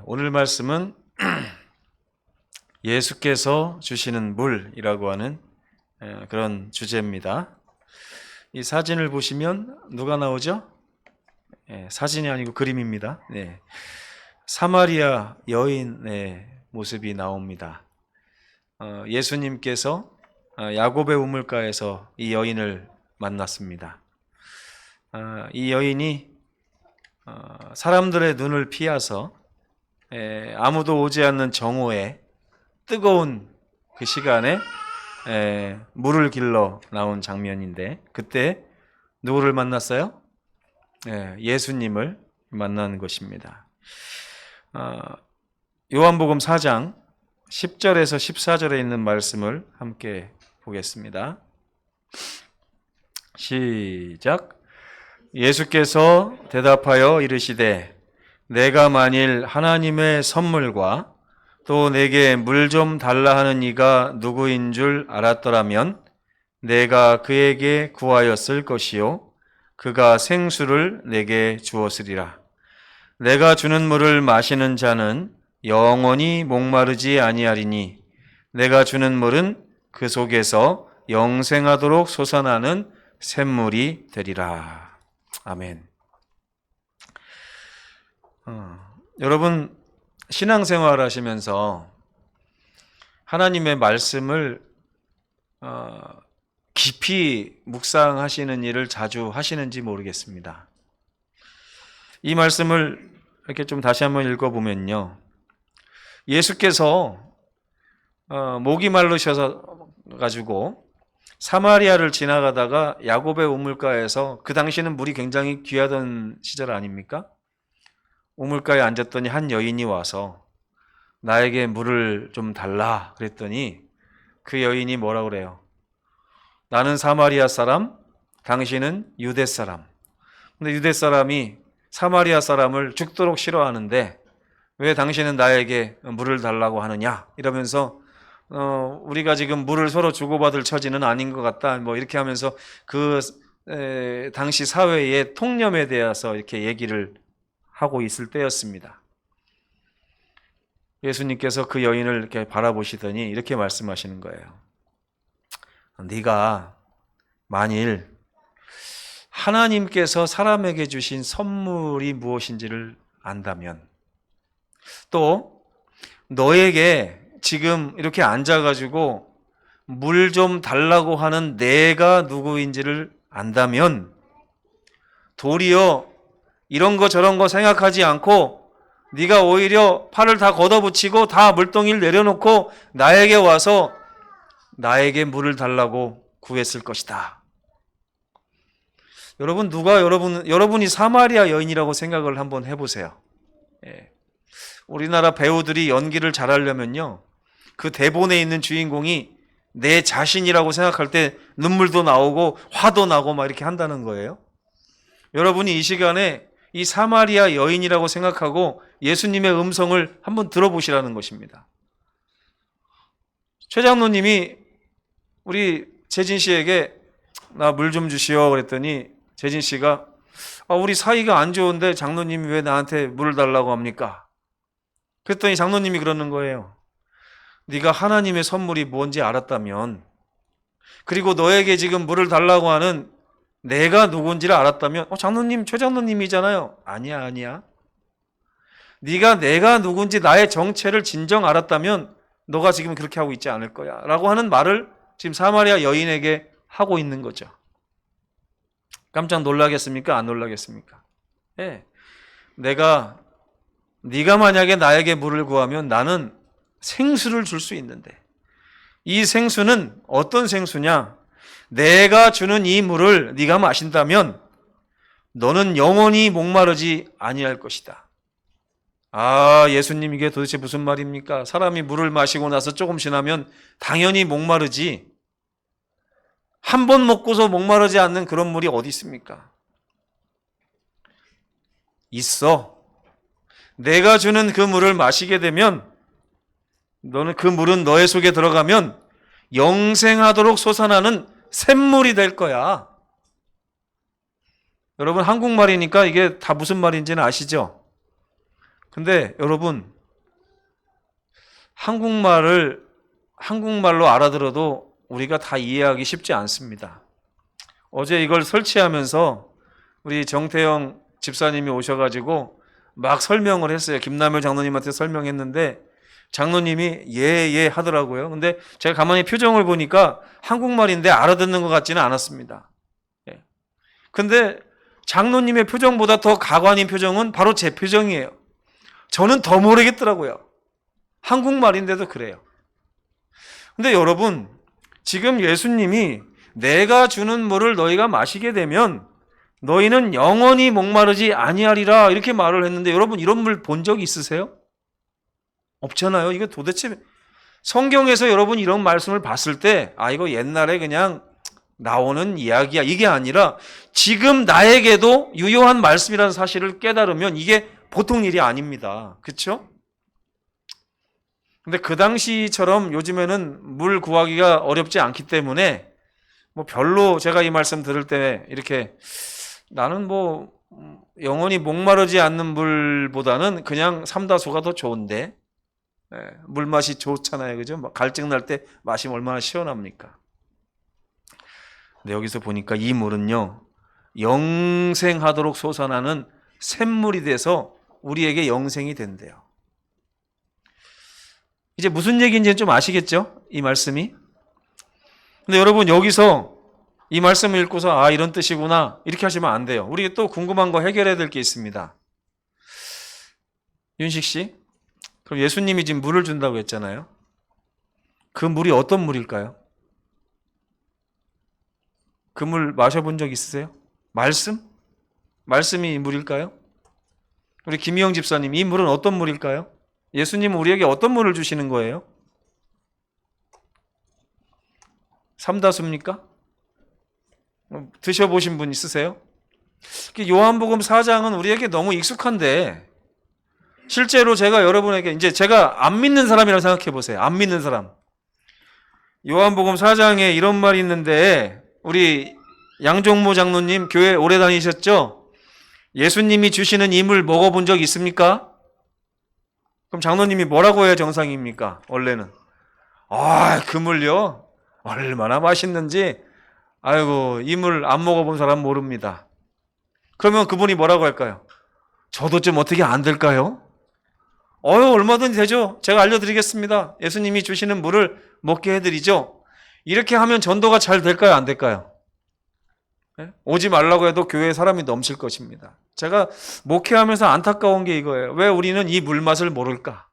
오늘 말씀은 예수께서 주시는 물이라고 하는 그런 주제입니다. 이 사진을 보시면 누가 나오죠? 사진이 아니고 그림입니다. 사마리아 여인의 모습이 나옵니다. 예수님께서 야곱의 우물가에서 이 여인을 만났습니다. 이 여인이 사람들의 눈을 피해서 아무도 오지 않는 정오에 뜨거운 그 시간에 물을 길러 나온 장면인데, 그때 누구를 만났어요? 예수님을 만난 것입니다. 요한복음 4장 10절에서 14절에 있는 말씀을 함께 보겠습니다. 시작. 예수께서 대답하여 이르시되 내가 만일 하나님의 선물과 또 내게 물 좀 달라 하는 이가 누구인 줄 알았더라면 내가 그에게 구하였을 것이요 그가 생수를 내게 주었으리라. 내가 주는 물을 마시는 자는 영원히 목마르지 아니하리니 내가 주는 물은 그 속에서 영생하도록 솟아나는 샘물이 되리라. 아멘. 여러분, 신앙생활 하시면서 하나님의 말씀을 깊이 묵상하시는 일을 자주 하시는지 모르겠습니다. 이 말씀을 이렇게 좀 다시 한번 읽어보면요, 예수께서 목이 말르셔서 가지고 사마리아를 지나가다가 야곱의 우물가에서, 그 당시는 물이 굉장히 귀하던 시절 아닙니까? 우물가에 앉았더니 한 여인이 와서 나에게 물을 좀 달라 그랬더니 그 여인이 뭐라 그래요? 나는 사마리아 사람, 당신은 유대 사람. 근데 유대 사람이 사마리아 사람을 죽도록 싫어하는데 왜 당신은 나에게 물을 달라고 하느냐? 이러면서 우리가 지금 물을 서로 주고받을 처지는 아닌 것 같다. 뭐 이렇게 하면서 그 당시 사회의 통념에 대해서 이렇게 얘기를 하고 있을 때였습니다. 예수님께서 그 여인을 이렇게 바라보시더니 이렇게 말씀하시는 거예요. 네가 만일 하나님께서 사람에게 주신 선물이 무엇인지를 안다면, 또 너에게 지금 이렇게 앉아가지고 물 좀 달라고 하는 내가 누구인지를 안다면, 도리어 이런 거 저런 거 생각하지 않고 네가 오히려 팔을 다 걷어붙이고 다 물동이를 내려놓고 나에게 와서 나에게 물을 달라고 구했을 것이다. 여러분, 여러분이 사마리아 여인이라고 생각을 한번 해보세요. 우리나라 배우들이 연기를 잘하려면요, 그 대본에 있는 주인공이 내 자신이라고 생각할 때 눈물도 나오고 화도 나고 막 이렇게 한다는 거예요. 여러분이 이 시간에 이 사마리아 여인이라고 생각하고 예수님의 음성을 한번 들어보시라는 것입니다. 최 장로님이 우리 재진 씨에게 나 물 좀 주시오 그랬더니 재진 씨가 우리 사이가 안 좋은데 장로님이 왜 나한테 물을 달라고 합니까? 그랬더니 장로님이 그러는 거예요. 네가 하나님의 선물이 뭔지 알았다면, 그리고 너에게 지금 물을 달라고 하는 내가 누군지를 알았다면, 장로님, 최 장로님이잖아요. 아니야. 네가 내가 누군지 나의 정체를 진정 알았다면 너가 지금 그렇게 하고 있지 않을 거야 라고 하는 말을 지금 사마리아 여인에게 하고 있는 거죠. 깜짝 놀라겠습니까? 안 놀라겠습니까? 네가 만약에 나에게 물을 구하면 나는 생수를 줄 수 있는데, 이 생수는 어떤 생수냐? 내가 주는 이 물을 네가 마신다면 너는 영원히 목마르지 아니할 것이다. 예수님, 이게 도대체 무슨 말입니까? 사람이 물을 마시고 나서 조금 지나면 당연히 목마르지, 한 번 먹고서 목마르지 않는 그런 물이 어디 있습니까? 있어. 내가 주는 그 물을 마시게 되면, 너는 그 물은 너의 속에 들어가면 영생하도록 솟아나는 샘물이 될 거야. 여러분, 한국말이니까 이게 다 무슨 말인지는 아시죠? 근데 여러분, 한국말로 알아들어도 우리가 다 이해하기 쉽지 않습니다. 어제 이걸 설치하면서 우리 정태영 집사님이 오셔가지고 막 설명을 했어요. 김남일 장로님한테 설명했는데 장로님이 예 하더라고요. 근데 제가 가만히 표정을 보니까 한국말인데 알아듣는 것 같지는 않았습니다. 예. 근데 장로님의 표정보다 더 가관인 표정은 바로 제 표정이에요. 저는 더 모르겠더라고요. 한국말인데도 그래요. 근데 여러분, 지금 예수님이 내가 주는 물을 너희가 마시게 되면 너희는 영원히 목마르지 아니하리라 이렇게 말을 했는데 여러분 이런 물 본 적 있으세요? 없잖아요. 이거 도대체 성경에서 여러분 이런 말씀을 봤을 때 이거 옛날에 그냥 나오는 이야기야 이게 아니라 지금 나에게도 유효한 말씀이라는 사실을 깨달으면 이게 보통 일이 아닙니다. 그렇죠? 근데 그 당시처럼 요즘에는 물 구하기가 어렵지 않기 때문에 뭐 별로 제가 이 말씀 들을 때 이렇게 나는 뭐 영원히 목마르지 않는 물보다는 그냥 삼다수가 더 좋은데 물맛이 좋잖아요. 그죠? 갈증 날 때 마시면 얼마나 시원합니까? 근데 여기서 보니까 이 물은요, 영생하도록 솟아나는 샘물이 돼서 우리에게 영생이 된대요. 이제 무슨 얘기인지는 좀 아시겠죠? 이 말씀이. 근데 여러분 여기서 이 말씀을 읽고서 이런 뜻이구나 이렇게 하시면 안 돼요. 우리 또 궁금한 거 해결해야 될 게 있습니다. 윤식 씨, 그럼 예수님이 지금 물을 준다고 했잖아요. 그 물이 어떤 물일까요? 그 물 마셔본 적 있으세요? 말씀? 말씀이 물일까요? 우리 김희영 집사님, 이 물은 어떤 물일까요? 예수님은 우리에게 어떤 물을 주시는 거예요? 삼다수입니까? 드셔보신 분 있으세요? 요한복음 4장은 우리에게 너무 익숙한데 실제로 제가 여러분에게 이제 제가 안 믿는 사람이라고 생각해 보세요. 안 믿는 사람. 요한복음 4장에 이런 말이 있는데 우리 양종모 장로님 교회 오래 다니셨죠? 예수님이 주시는 이 물 먹어본 적 있습니까? 그럼 장로님이 뭐라고 해야 정상입니까? 원래는 그 물요 얼마나 맛있는지 아이고 이 물 안 먹어본 사람 모릅니다. 그러면 그분이 뭐라고 할까요? 저도 좀 어떻게 안 될까요? 얼마든지 되죠. 제가 알려드리겠습니다. 예수님이 주시는 물을 먹게 해드리죠. 이렇게 하면 전도가 잘 될까요? 안 될까요? 오지 말라고 해도 교회에 사람이 넘칠 것입니다. 제가 목회하면서 안타까운 게 이거예요. 왜 우리는 이 물맛을 모를까?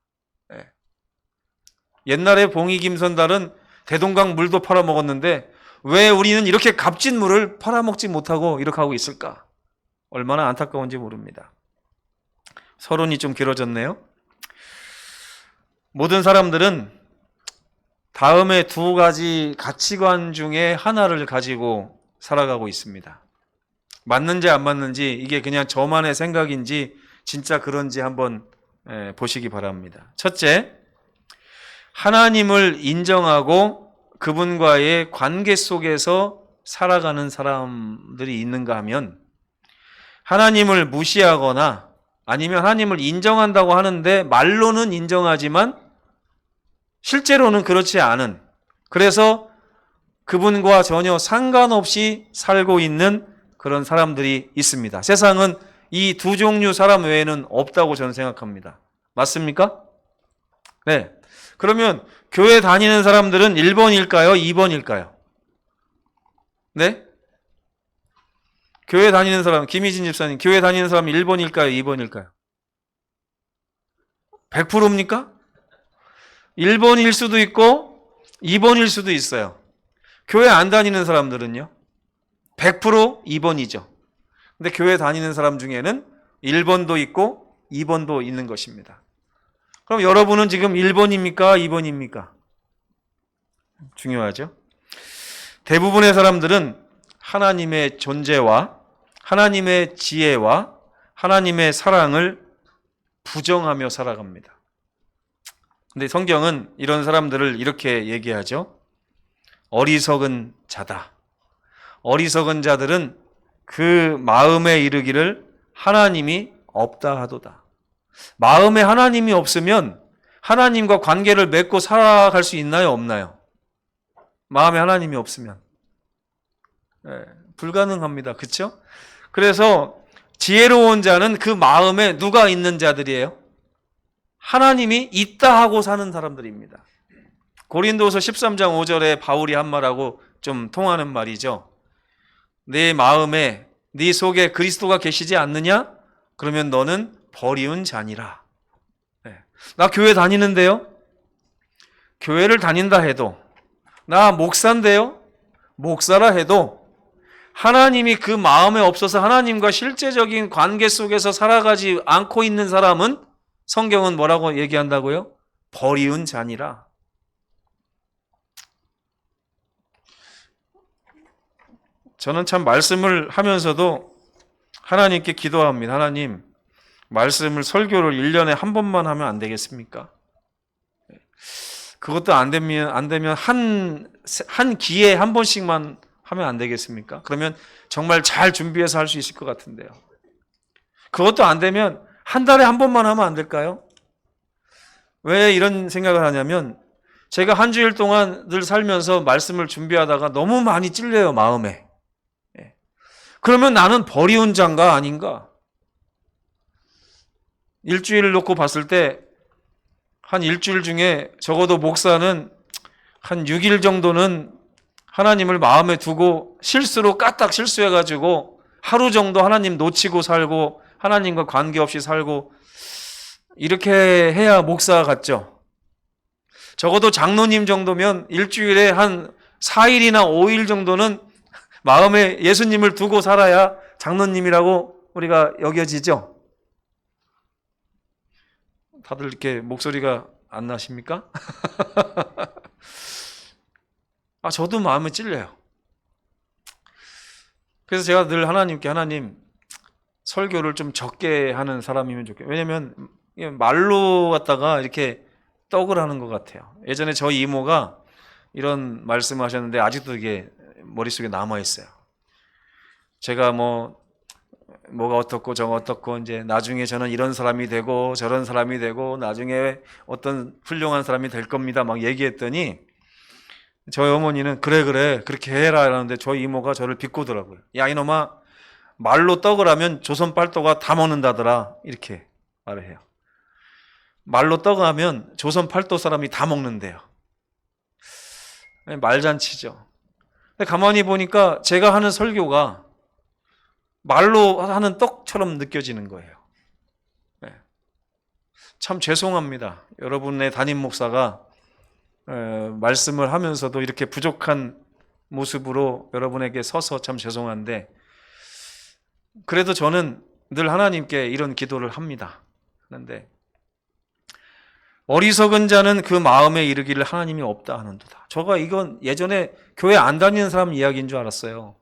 옛날에 봉이 김선달은 대동강 물도 팔아먹었는데 왜 우리는 이렇게 값진 물을 팔아먹지 못하고 이렇게 하고 있을까? 얼마나 안타까운지 모릅니다. 서론이 좀 길어졌네요. 모든 사람들은 다음의 두 가지 가치관 중에 하나를 가지고 살아가고 있습니다. 맞는지 안 맞는지 이게 그냥 저만의 생각인지 진짜 그런지 한번 보시기 바랍니다. 첫째, 하나님을 인정하고 그분과의 관계 속에서 살아가는 사람들이 있는가 하면 하나님을 무시하거나 아니면 하나님을 인정한다고 하는데 말로는 인정하지만 실제로는 그렇지 않은, 그래서 그분과 전혀 상관없이 살고 있는 그런 사람들이 있습니다. 세상은 이 두 종류 사람 외에는 없다고 저는 생각합니다. 맞습니까? 네. 그러면 교회 다니는 사람들은 1번일까요? 2번일까요? 네? 교회 다니는 사람, 김희진 집사님, 교회 다니는 사람이 1번일까요? 2번일까요? 100%입니까? 1번일 수도 있고 2번일 수도 있어요. 교회 안 다니는 사람들은요? 100% 2번이죠. 근데 교회 다니는 사람 중에는 1번도 있고 2번도 있는 것입니다. 그럼 여러분은 지금 1번입니까? 2번입니까? 중요하죠. 대부분의 사람들은 하나님의 존재와 하나님의 지혜와 하나님의 사랑을 부정하며 살아갑니다. 근데 성경은 이런 사람들을 이렇게 얘기하죠. 어리석은 자다. 어리석은 자들은 그 마음에 이르기를 하나님이 없다 하도다. 마음에 하나님이 없으면 하나님과 관계를 맺고 살아갈 수 있나요? 없나요? 마음에 하나님이 없으면. 불가능합니다. 그렇죠? 그래서 지혜로운 자는 그 마음에 누가 있는 자들이에요? 하나님이 있다 하고 사는 사람들입니다. 고린도서 13장 5절에 바울이 한 말하고 좀 통하는 말이죠. 내 마음에 네 속에 그리스도가 계시지 않느냐? 그러면 너는 버리운 자니라. 나 교회 다니는데요? 교회를 다닌다 해도, 나 목사인데요? 목사라 해도 하나님이 그 마음에 없어서 하나님과 실제적인 관계 속에서 살아가지 않고 있는 사람은 성경은 뭐라고 얘기한다고요? 버리운 자니라. 저는 참 말씀을 하면서도 하나님께 기도합니다. 하나님, 말씀을 설교를 1년에 한 번만 하면 안 되겠습니까? 그것도 안 되면 한 기회에 한 번씩만 하면 안 되겠습니까? 그러면 정말 잘 준비해서 할 수 있을 것 같은데요. 그것도 안 되면 한 달에 한 번만 하면 안 될까요? 왜 이런 생각을 하냐면 제가 한 주일 동안 늘 살면서 말씀을 준비하다가 너무 많이 찔려요, 마음에. 그러면 나는 버리운 자인가 아닌가? 일주일을 놓고 봤을 때 한 일주일 중에 적어도 목사는 한 6일 정도는 하나님을 마음에 두고 실수로 까딱 실수해가지고 하루 정도 하나님 놓치고 살고 하나님과 관계없이 살고 이렇게 해야 목사 같죠. 적어도 장로님 정도면 일주일에 한 4일이나 5일 정도는 마음에 예수님을 두고 살아야 장로님이라고 우리가 여겨지죠. 다들 이렇게 목소리가 안 나십니까? 저도 마음에 찔려요. 그래서 제가 늘 하나님께 하나님 설교를 좀 적게 하는 사람이면 좋겠어요. 왜냐면 말로 갖다가 이렇게 떡을 하는 것 같아요. 예전에 저희 이모가 이런 말씀하셨는데 아직도 이게 머릿속에 남아있어요. 제가 뭐가 어떻고 저가 어떻고 이제 나중에 저는 이런 사람이 되고 저런 사람이 되고 나중에 어떤 훌륭한 사람이 될 겁니다 막 얘기했더니 저희 어머니는 그래 그렇게 해라 이러는데 저희 이모가 저를 비꼬더라고요. 야 이놈아, 말로 떡을 하면 조선 팔도가 다 먹는다더라 이렇게 말을 해요. 말로 떡을 하면 조선 팔도 사람이 다 먹는데요. 말잔치죠. 근데 가만히 보니까 제가 하는 설교가 말로 하는 떡처럼 느껴지는 거예요. 참 죄송합니다. 여러분의 담임 목사가 말씀을 하면서도 이렇게 부족한 모습으로 여러분에게 서서 참 죄송한데 그래도 저는 늘 하나님께 이런 기도를 합니다. 그런데 어리석은 자는 그 마음에 이르기를 하나님이 없다 하는도다. 저가 이건 예전에 교회 안 다니는 사람 이야기인 줄 알았어요.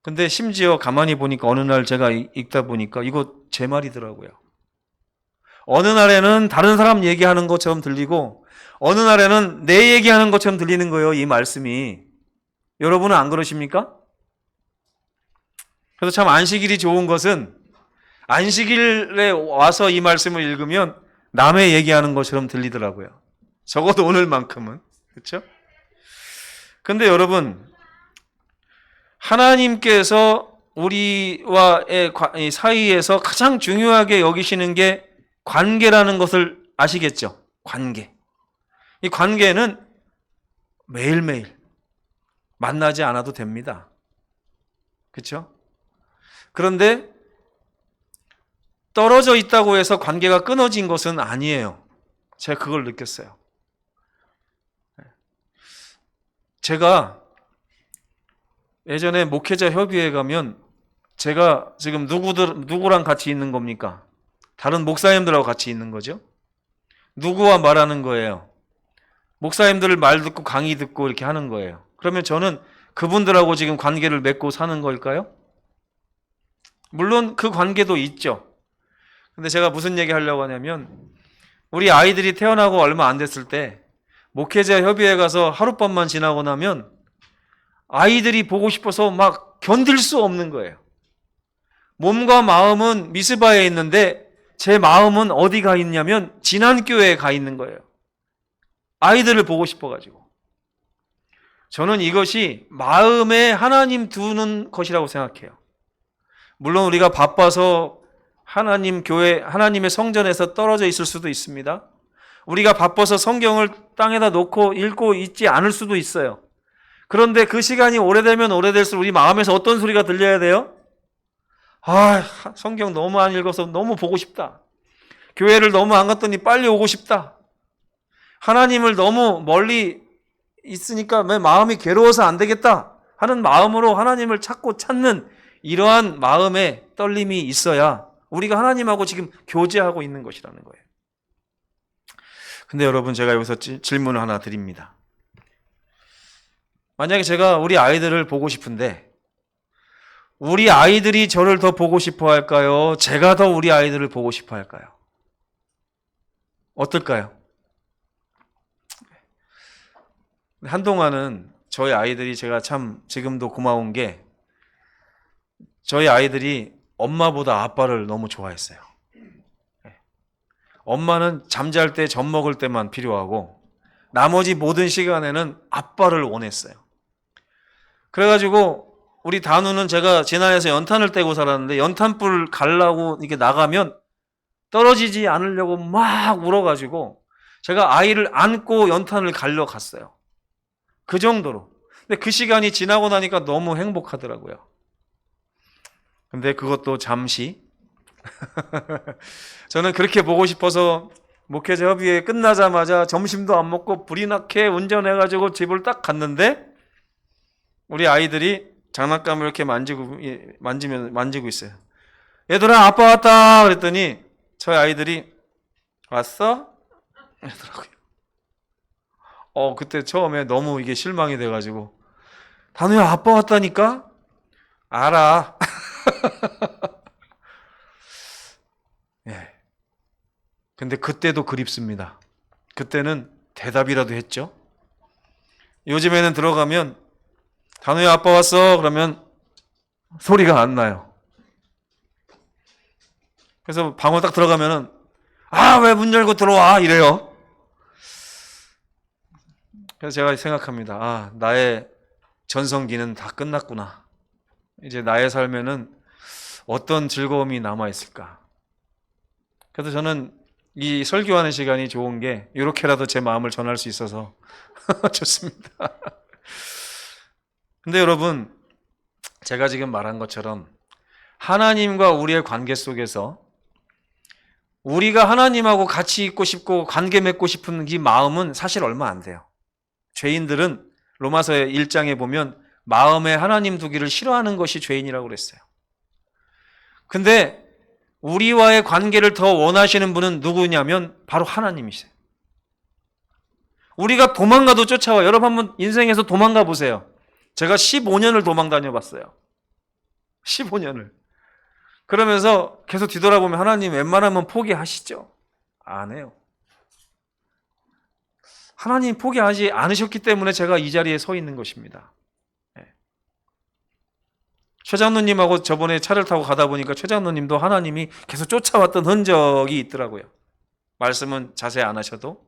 근데 심지어 가만히 보니까 어느 날 제가 읽다 보니까 이거 제 말이더라고요. 어느 날에는 다른 사람 얘기하는 것처럼 들리고 어느 날에는 내 얘기하는 것처럼 들리는 거예요, 이 말씀이. 여러분은 안 그러십니까? 그래서 참 안식일이 좋은 것은 안식일에 와서 이 말씀을 읽으면 남의 얘기하는 것처럼 들리더라고요. 적어도 오늘만큼은. 그렇죠? 근데 여러분, 하나님께서 우리와의 사이에서 가장 중요하게 여기시는 게 관계라는 것을 아시겠죠? 관계. 이 관계는 매일매일 만나지 않아도 됩니다. 그렇죠? 그런데 떨어져 있다고 해서 관계가 끊어진 것은 아니에요. 제가 그걸 느꼈어요. 제가 예전에 목회자 협의회 가면 제가 지금 누구랑 같이 있는 겁니까? 다른 목사님들하고 같이 있는 거죠. 누구와 말하는 거예요? 목사님들 말 듣고 강의 듣고 이렇게 하는 거예요. 그러면 저는 그분들하고 지금 관계를 맺고 사는 걸까요? 물론 그 관계도 있죠. 근데 제가 무슨 얘기 하려고 하냐면 우리 아이들이 태어나고 얼마 안 됐을 때 목회자 협의회 가서 하룻밤만 지나고 나면 아이들이 보고 싶어서 막 견딜 수 없는 거예요. 몸과 마음은 미스바에 있는데 제 마음은 어디 가 있냐면 진안교회에 가 있는 거예요. 아이들을 보고 싶어가지고. 저는 이것이 마음에 하나님 두는 것이라고 생각해요. 물론 우리가 바빠서 하나님 교회, 하나님의 성전에서 떨어져 있을 수도 있습니다. 우리가 바빠서 성경을 땅에다 놓고 읽고 있지 않을 수도 있어요. 그런데 그 시간이 오래되면 오래될수록 우리 마음에서 어떤 소리가 들려야 돼요? 아, 성경 너무 안 읽어서 너무 보고 싶다. 교회를 너무 안 갔더니 빨리 오고 싶다. 하나님을 너무 멀리 있으니까 내 마음이 괴로워서 안 되겠다 하는 마음으로 하나님을 찾는 이러한 마음의 떨림이 있어야 우리가 하나님하고 지금 교제하고 있는 것이라는 거예요. 근데 여러분, 제가 여기서 질문을 하나 드립니다. 만약에 제가 우리 아이들을 보고 싶은데 우리 아이들이 저를 더 보고 싶어 할까요? 제가 더 우리 아이들을 보고 싶어 할까요? 어떨까요? 한동안은 저희 아이들이, 제가 참 지금도 고마운 게, 저희 아이들이 엄마보다 아빠를 너무 좋아했어요. 엄마는 잠잘 때, 젖 먹을 때만 필요하고 나머지 모든 시간에는 아빠를 원했어요. 그래가지고 우리 단우는, 제가 진안에서 연탄을 떼고 살았는데 연탄불 갈라고 이렇게 나가면 떨어지지 않으려고 막 울어가지고 제가 아이를 안고 연탄을 갈려 갔어요. 그 정도로. 근데 그 시간이 지나고 나니까 너무 행복하더라고요. 근데 그것도 잠시. 저는 그렇게 보고 싶어서 목회자 협의회 끝나자마자 점심도 안 먹고 불이 나게 운전해가지고 집을 딱 갔는데 우리 아이들이 장난감을 이렇게 만지고 있어요. 얘들아, 아빠 왔다 그랬더니 저희 아이들이 왔어? 이러더라고요. 그때 처음에 너무 이게 실망이 돼가지고, 단우야, 아빠 왔다니까? 알아. 예. 근데 그때도 그립습니다. 그때는 대답이라도 했죠. 요즘에는 들어가면 단우야, 아빠 왔어 그러면 소리가 안 나요. 그래서 방으로 딱 들어가면은 왜 문 열고 들어와 이래요. 그래서 제가 생각합니다. 나의 전성기는 다 끝났구나. 이제 나의 삶에는 어떤 즐거움이 남아있을까. 그래서 저는 이 설교하는 시간이 좋은 게 이렇게라도 제 마음을 전할 수 있어서 좋습니다. 근데 여러분, 제가 지금 말한 것처럼 하나님과 우리의 관계 속에서 우리가 하나님하고 같이 있고 싶고 관계 맺고 싶은 이 마음은 사실 얼마 안 돼요. 죄인들은 로마서 1장에 보면 마음에 하나님 두기를 싫어하는 것이 죄인이라고 그랬어요. 근데 우리와의 관계를 더 원하시는 분은 누구냐면 바로 하나님이세요. 우리가 도망가도 쫓아와요. 여러분 한번 인생에서 도망가 보세요. 제가 15년을 도망 다녀봤어요. 15년을. 그러면서 계속 뒤돌아보면 하나님 웬만하면 포기하시죠? 안 해요. 하나님 포기하지 않으셨기 때문에 제가 이 자리에 서 있는 것입니다. 최 장로님하고 저번에 차를 타고 가다 보니까 최 장로님도 하나님이 계속 쫓아왔던 흔적이 있더라고요. 말씀은 자세히 안 하셔도.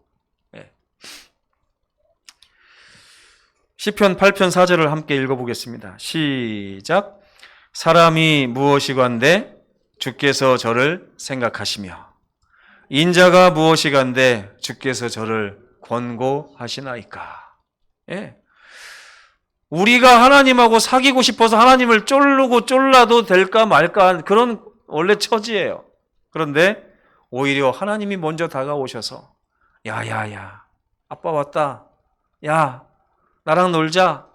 시편 8편 4절을 함께 읽어보겠습니다. 시작. 사람이 무엇이건대 주께서 저를 생각하시며 인자가 무엇이건대 주께서 저를 권고하시나이까. 우리가 하나님하고 사귀고 싶어서 하나님을 쫄르고 쫄라도 될까 말까 그런 원래 처지예요. 그런데 오히려 하나님이 먼저 다가오셔서 야야야, 아빠 왔다. 야, 나랑 놀자.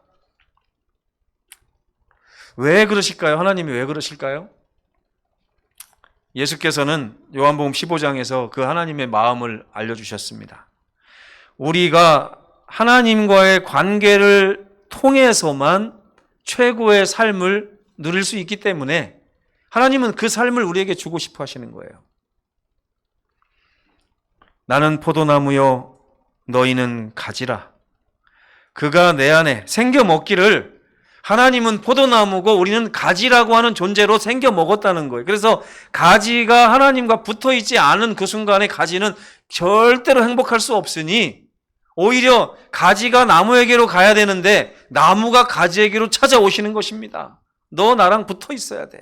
왜 그러실까요? 하나님이 왜 그러실까요? 예수께서는 요한복음 15장에서 그 하나님의 마음을 알려주셨습니다. 우리가 하나님과의 관계를 통해서만 최고의 삶을 누릴 수 있기 때문에 하나님은 그 삶을 우리에게 주고 싶어 하시는 거예요. 나는 포도나무요 너희는 가지라. 그가 내 안에 생겨 먹기를 하나님은 포도나무고 우리는 가지라고 하는 존재로 생겨 먹었다는 거예요. 그래서 가지가 하나님과 붙어 있지 않은 그 순간에 가지는 절대로 행복할 수 없으니 오히려 가지가 나무에게로 가야 되는데 나무가 가지에게로 찾아오시는 것입니다. 너 나랑 붙어 있어야 돼.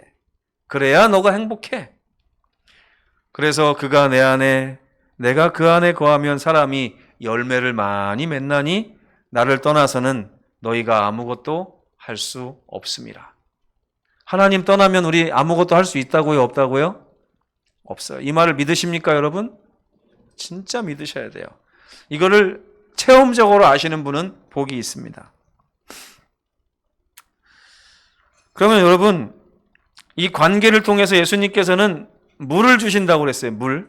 그래야 너가 행복해. 그래서 그가 내 안에, 내가 그 안에 거하면 사람이 열매를 많이 맺나니 나를 떠나서는 너희가 아무것도 할 수 없습니다. 하나님 떠나면 우리 아무것도 할 수 있다고요? 없다고요? 없어요. 이 말을 믿으십니까, 여러분? 진짜 믿으셔야 돼요. 이거를 체험적으로 아시는 분은 복이 있습니다. 그러면 여러분, 이 관계를 통해서 예수님께서는 물을 주신다고 그랬어요. 물.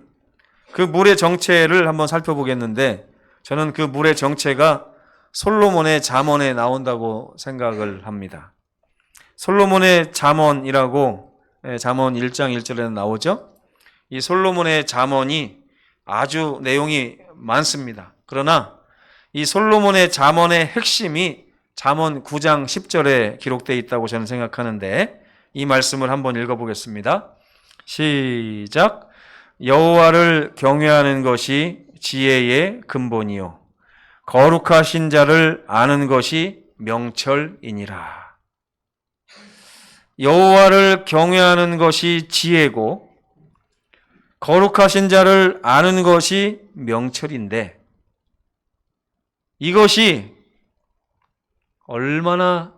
그 물의 정체를 한번 살펴보겠는데 저는 그 물의 정체가 솔로몬의 잠언에 나온다고 생각을 합니다. 솔로몬의 잠언이라고 잠언 1장 1절에 나오죠. 이 솔로몬의 잠언이 아주 내용이 많습니다. 그러나 이 솔로몬의 잠언의 핵심이 잠언 9장 10절에 기록되어 있다고 저는 생각하는데 이 말씀을 한번 읽어보겠습니다. 시작. 여호와를 경외하는 것이 지혜의 근본이요 거룩하신 자를 아는 것이 명철이니라. 여호와를 경외하는 것이 지혜고 거룩하신 자를 아는 것이 명철인데 이것이 얼마나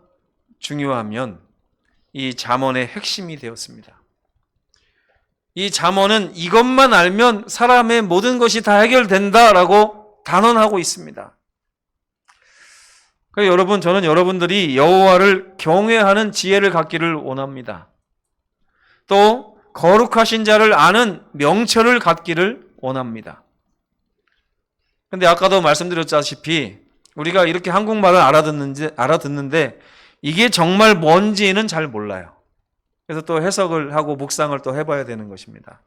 중요하면 이 잠언의 핵심이 되었습니다. 이 잠언은 이것만 알면 사람의 모든 것이 다 해결된다라고 단언하고 있습니다. 그래서 여러분, 저는 여러분들이 여호와를 경외하는 지혜를 갖기를 원합니다. 또 거룩하신 자를 아는 명철을 갖기를 원합니다. 근데 아까도 말씀드렸다시피 우리가 이렇게 한국말을 알아듣는데 이게 정말 뭔지는 잘 몰라요. 그래서 또 해석을 하고 묵상을 또 해봐야 되는 것입니다.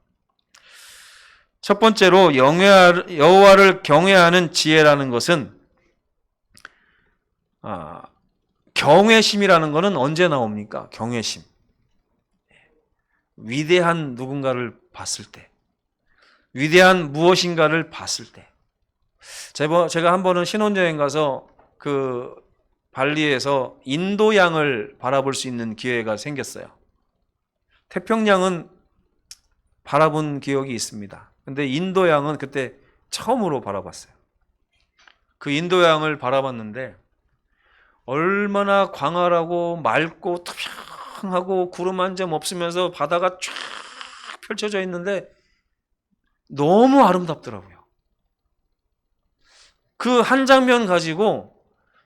첫 번째로 여호와를 경외하는 지혜라는 것은 경외심이라는 것은 언제 나옵니까? 경외심. 위대한 누군가를 봤을 때, 위대한 무엇인가를 봤을 때. 제가 한 번은 신혼여행 가서 그 발리에서 인도양을 바라볼 수 있는 기회가 생겼어요. 태평양은 바라본 기억이 있습니다. 근데 인도양은 그때 처음으로 바라봤어요. 그 인도양을 바라봤는데 얼마나 광활하고 맑고 투명하고 구름 한 점 없으면서 바다가 쫙 펼쳐져 있는데 너무 아름답더라고요. 그 한 장면 가지고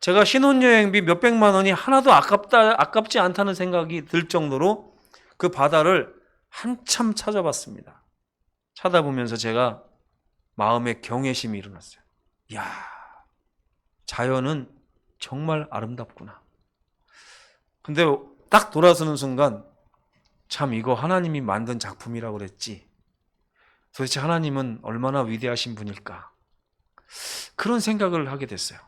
제가 신혼여행비 몇백만 원이 하나도 아깝지 않다는 생각이 들 정도로 그 바다를 한참 찾아봤습니다. 찾아보면서 제가 마음에 경외심이 일어났어요. 이야, 자연은 정말 아름답구나. 근데 딱 돌아서는 순간 참 이거 하나님이 만든 작품이라고 그랬지. 도대체 하나님은 얼마나 위대하신 분일까? 그런 생각을 하게 됐어요.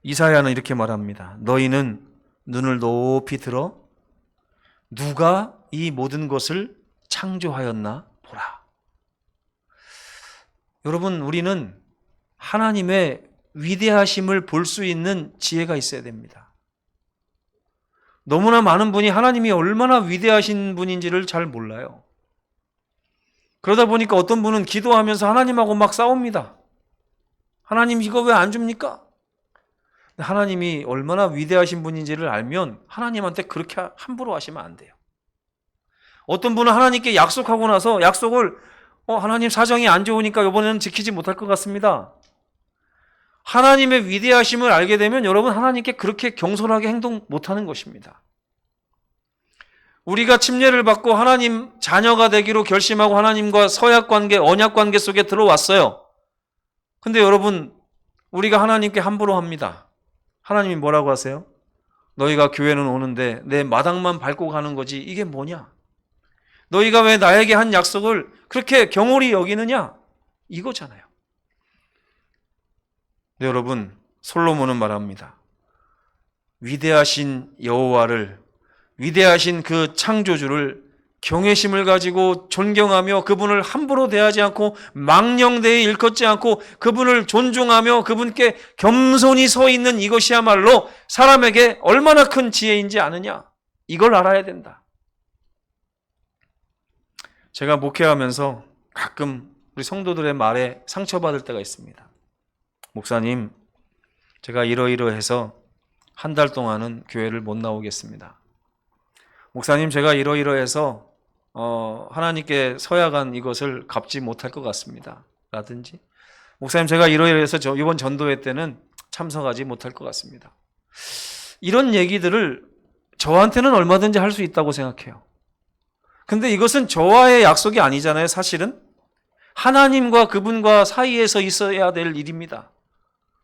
이사야는 이렇게 말합니다. 너희는 눈을 높이 들어 누가 이 모든 것을 창조하였나 보라. 여러분, 우리는 하나님의 위대하심을 볼 수 있는 지혜가 있어야 됩니다. 너무나 많은 분이 하나님이 얼마나 위대하신 분인지를 잘 몰라요. 그러다 보니까 어떤 분은 기도하면서 하나님하고 막 싸웁니다. 하나님 이거 왜 안 줍니까? 하나님이 얼마나 위대하신 분인지를 알면 하나님한테 그렇게 함부로 하시면 안 돼요. 어떤 분은 하나님께 약속하고 나서 약속을 하나님 사정이 안 좋으니까 이번에는 지키지 못할 것 같습니다. 하나님의 위대하심을 알게 되면 여러분 하나님께 그렇게 경솔하게 행동 못하는 것입니다. 우리가 침례를 받고 하나님 자녀가 되기로 결심하고 하나님과 서약관계, 언약관계 속에 들어왔어요. 근데 여러분 우리가 하나님께 함부로 합니다. 하나님이 뭐라고 하세요? 너희가 교회는 오는데 내 마당만 밟고 가는 거지 이게 뭐냐? 너희가 왜 나에게 한 약속을 그렇게 경홀히 여기느냐? 이거잖아요. 네, 여러분, 솔로몬은 말합니다. 위대하신 여호와를, 위대하신 그 창조주를 경외심을 가지고 존경하며 그분을 함부로 대하지 않고 망령되이 일컫지 않고 그분을 존중하며 그분께 겸손히 서 있는 이것이야말로 사람에게 얼마나 큰 지혜인지 아느냐? 이걸 알아야 된다. 제가 목회하면서 가끔 우리 성도들의 말에 상처받을 때가 있습니다. 목사님, 제가 이러이러해서 한 달 동안은 교회를 못 나오겠습니다. 목사님, 제가 이러이러해서 하나님께 서야간 이것을 갚지 못할 것 같습니다. 라든지, 목사님, 제가 이러이러해서 이번 전도회 때는 참석하지 못할 것 같습니다. 이런 얘기들을 저한테는 얼마든지 할 수 있다고 생각해요. 근데 이것은 저와의 약속이 아니잖아요. 사실은 하나님과 그분과 사이에서 있어야 될 일입니다.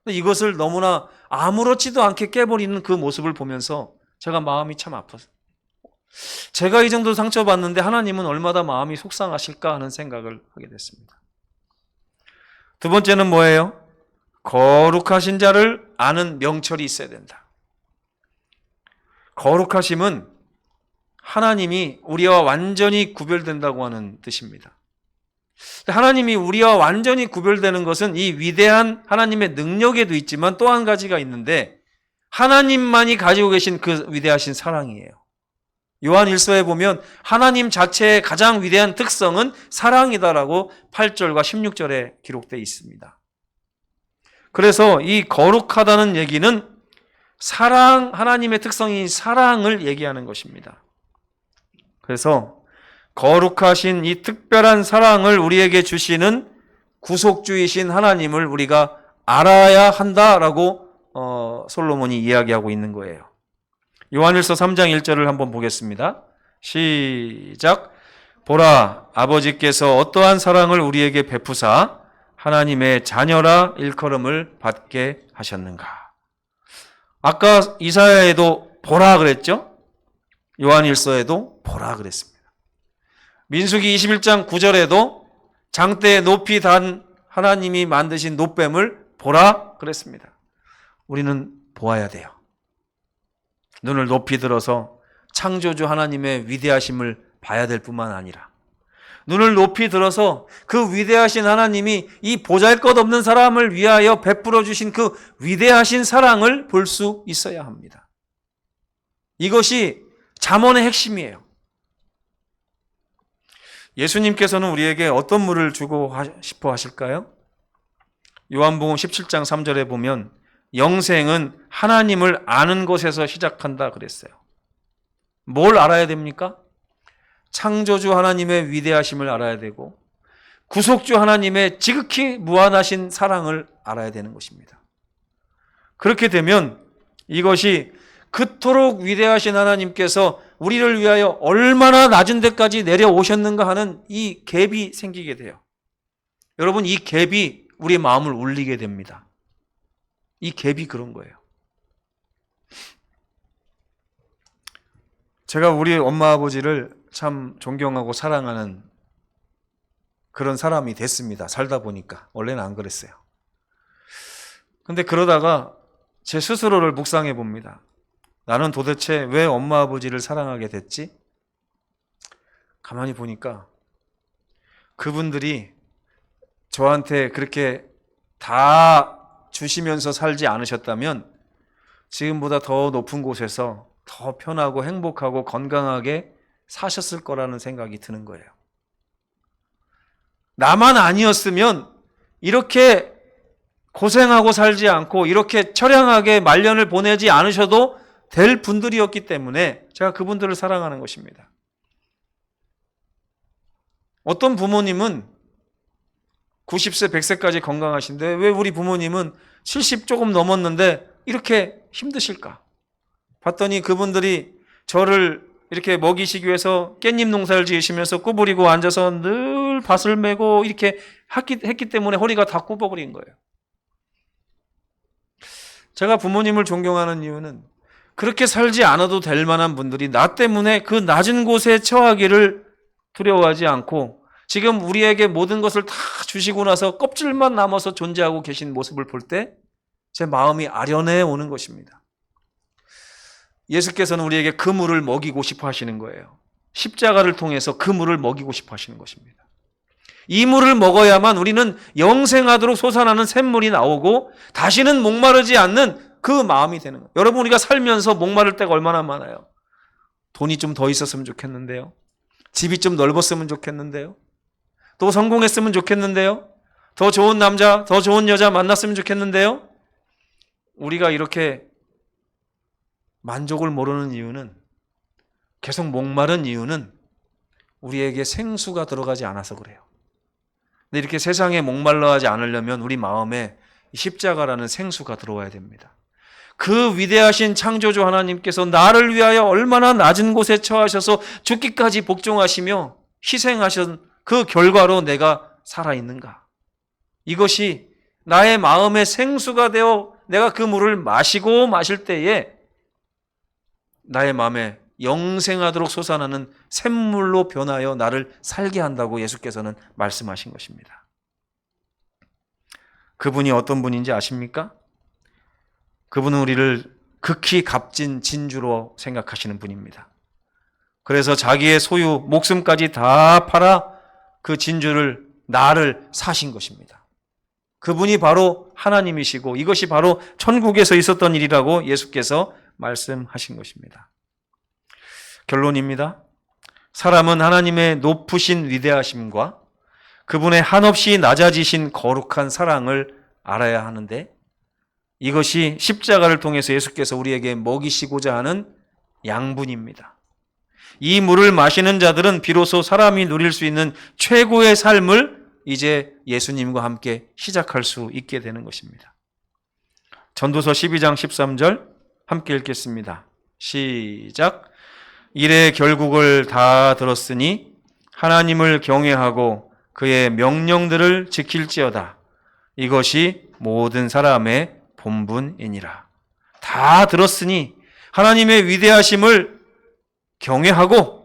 이것을 너무나 아무렇지도 않게 깨버리는 그 모습을 보면서 제가 마음이 참 아팠어요. 제가 이 정도 상처받는데 하나님은 얼마나 마음이 속상하실까 하는 생각을 하게 됐습니다. 두 번째는 뭐예요? 거룩하신 자를 아는 명철이 있어야 된다. 거룩하심은 하나님이 우리와 완전히 구별된다고 하는 뜻입니다. 하나님이 우리와 완전히 구별되는 것은 이 위대한 하나님의 능력에도 있지만 또 한 가지가 있는데 하나님만이 가지고 계신 그 위대하신 사랑이에요. 요한 1서에 보면 하나님 자체의 가장 위대한 특성은 사랑이다라고 8절과 16절에 기록되어 있습니다. 그래서 이 거룩하다는 얘기는 사랑, 하나님의 특성인 사랑을 얘기하는 것입니다. 그래서 거룩하신 이 특별한 사랑을 우리에게 주시는 구속주이신 하나님을 우리가 알아야 한다라고 솔로몬이 이야기하고 있는 거예요. 요한일서 3장 1절을 한번 보겠습니다. 시작. 보라, 아버지께서 어떠한 사랑을 우리에게 베푸사 하나님의 자녀라 일컬음을 받게 하셨는가. 아까 이사야에도 보라 그랬죠? 요한일서에도 보라 그랬습니다. 민수기 21장 9절에도 장대에 높이 단 하나님이 만드신 놋뱀을 보라 그랬습니다. 우리는 보아야 돼요. 눈을 높이 들어서 창조주 하나님의 위대하심을 봐야 될 뿐만 아니라 눈을 높이 들어서 그 위대하신 하나님이 이 보잘것없는 사람을 위하여 베풀어 주신 그 위대하신 사랑을 볼 수 있어야 합니다. 이것이 잠언의 핵심이에요. 예수님께서는 우리에게 어떤 물을 주고 싶어 하실까요? 요한복음 17장 3절에 보면 영생은 하나님을 아는 것에서 시작한다 그랬어요. 뭘 알아야 됩니까? 창조주 하나님의 위대하심을 알아야 되고 구속주 하나님의 지극히 무한하신 사랑을 알아야 되는 것입니다. 그렇게 되면 이것이 그토록 위대하신 하나님께서 우리를 위하여 얼마나 낮은 데까지 내려오셨는가 하는 이 갭이 생기게 돼요. 여러분, 이 갭이 우리 마음을 울리게 됩니다. 이 갭이 그런 거예요. 제가 우리 엄마 아버지를 참 존경하고 사랑하는 그런 사람이 됐습니다. 살다 보니까. 원래는 안 그랬어요. 근데 그러다가 제 스스로를 묵상해 봅니다. 나는 도대체 왜 엄마 아버지를 사랑하게 됐지? 가만히 보니까 그분들이 저한테 그렇게 다 주시면서 살지 않으셨다면 지금보다 더 높은 곳에서 더 편하고 행복하고 건강하게 사셨을 거라는 생각이 드는 거예요. 나만 아니었으면 이렇게 고생하고 살지 않고 이렇게 처량하게 말년을 보내지 않으셔도 될 분들이었기 때문에 제가 그분들을 사랑하는 것입니다. 어떤 부모님은 90세, 100세까지 건강하신데 왜 우리 부모님은 70 조금 넘었는데 이렇게 힘드실까? 봤더니 그분들이 저를 이렇게 먹이시기 위해서 깻잎 농사를 지으시면서 구부리고 앉아서 늘 밭을 메고 이렇게 했기 때문에 허리가 다 굽어버린 거예요. 제가 부모님을 존경하는 이유는 그렇게 살지 않아도 될 만한 분들이 나 때문에 그 낮은 곳에 처하기를 두려워하지 않고 지금 우리에게 모든 것을 다 주시고 나서 껍질만 남아서 존재하고 계신 모습을 볼 때 제 마음이 아련해 오는 것입니다. 예수께서는 우리에게 그 물을 먹이고 싶어 하시는 거예요. 십자가를 통해서 그 물을 먹이고 싶어 하시는 것입니다. 이 물을 먹어야만 우리는 영생하도록 솟아나는 샘물이 나오고 다시는 목마르지 않는 그 마음이 되는 거예요. 여러분, 우리가 살면서 목마를 때가 얼마나 많아요. 돈이 좀 더 있었으면 좋겠는데요. 집이 좀 넓었으면 좋겠는데요. 또 성공했으면 좋겠는데요. 더 좋은 남자, 더 좋은 여자 만났으면 좋겠는데요. 우리가 이렇게 만족을 모르는 이유는, 계속 목마른 이유는 우리에게 생수가 들어가지 않아서 그래요. 근데 이렇게 세상에 목말라 하지 않으려면 우리 마음에 십자가라는 생수가 들어와야 됩니다. 그 위대하신 창조주 하나님께서 나를 위하여 얼마나 낮은 곳에 처하셔서 죽기까지 복종하시며 희생하신 그 결과로 내가 살아있는가. 이것이 나의 마음의 생수가 되어 내가 그 물을 마시고 마실 때에 나의 마음에 영생하도록 솟아나는 샘물로 변하여 나를 살게 한다고 예수께서는 말씀하신 것입니다. 그분이 어떤 분인지 아십니까? 그분은 우리를 극히 값진 진주로 생각하시는 분입니다. 그래서 자기의 소유, 목숨까지 다 팔아 그 진주를, 나를 사신 것입니다. 그분이 바로 하나님이시고 이것이 바로 천국에서 있었던 일이라고 예수께서 말씀하신 것입니다. 결론입니다. 사람은 하나님의 높으신 위대하심과 그분의 한없이 낮아지신 거룩한 사랑을 알아야 하는데, 이것이 십자가를 통해서 예수께서 우리에게 먹이시고자 하는 양분입니다. 이 물을 마시는 자들은 비로소 사람이 누릴 수 있는 최고의 삶을 이제 예수님과 함께 시작할 수 있게 되는 것입니다. 전도서 12장 13절 함께 읽겠습니다. 시작. 이래 결국을 다 들었으니 하나님을 경외하고 그의 명령들을 지킬지어다. 이것이 모든 사람의 본분이니라. 다 들었으니 하나님의 위대하심을 경외하고,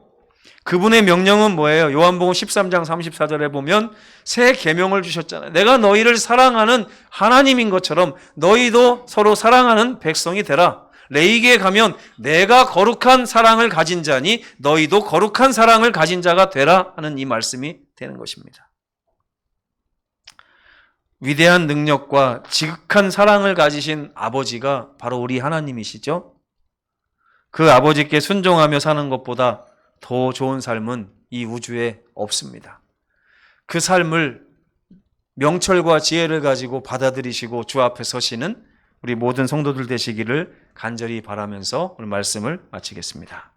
그분의 명령은 뭐예요? 요한복음 13장 34절에 보면 새 계명을 주셨잖아요. 내가 너희를 사랑하는 하나님인 것처럼 너희도 서로 사랑하는 백성이 되라. 레위기에 가면 내가 거룩한 사랑을 가진 자니 너희도 거룩한 사랑을 가진 자가 되라 하는 이 말씀이 되는 것입니다. 위대한 능력과 지극한 사랑을 가지신 아버지가 바로 우리 하나님이시죠. 그 아버지께 순종하며 사는 것보다 더 좋은 삶은 이 우주에 없습니다. 그 삶을 명철과 지혜를 가지고 받아들이시고 주 앞에 서시는 우리 모든 성도들 되시기를 간절히 바라면서 오늘 말씀을 마치겠습니다.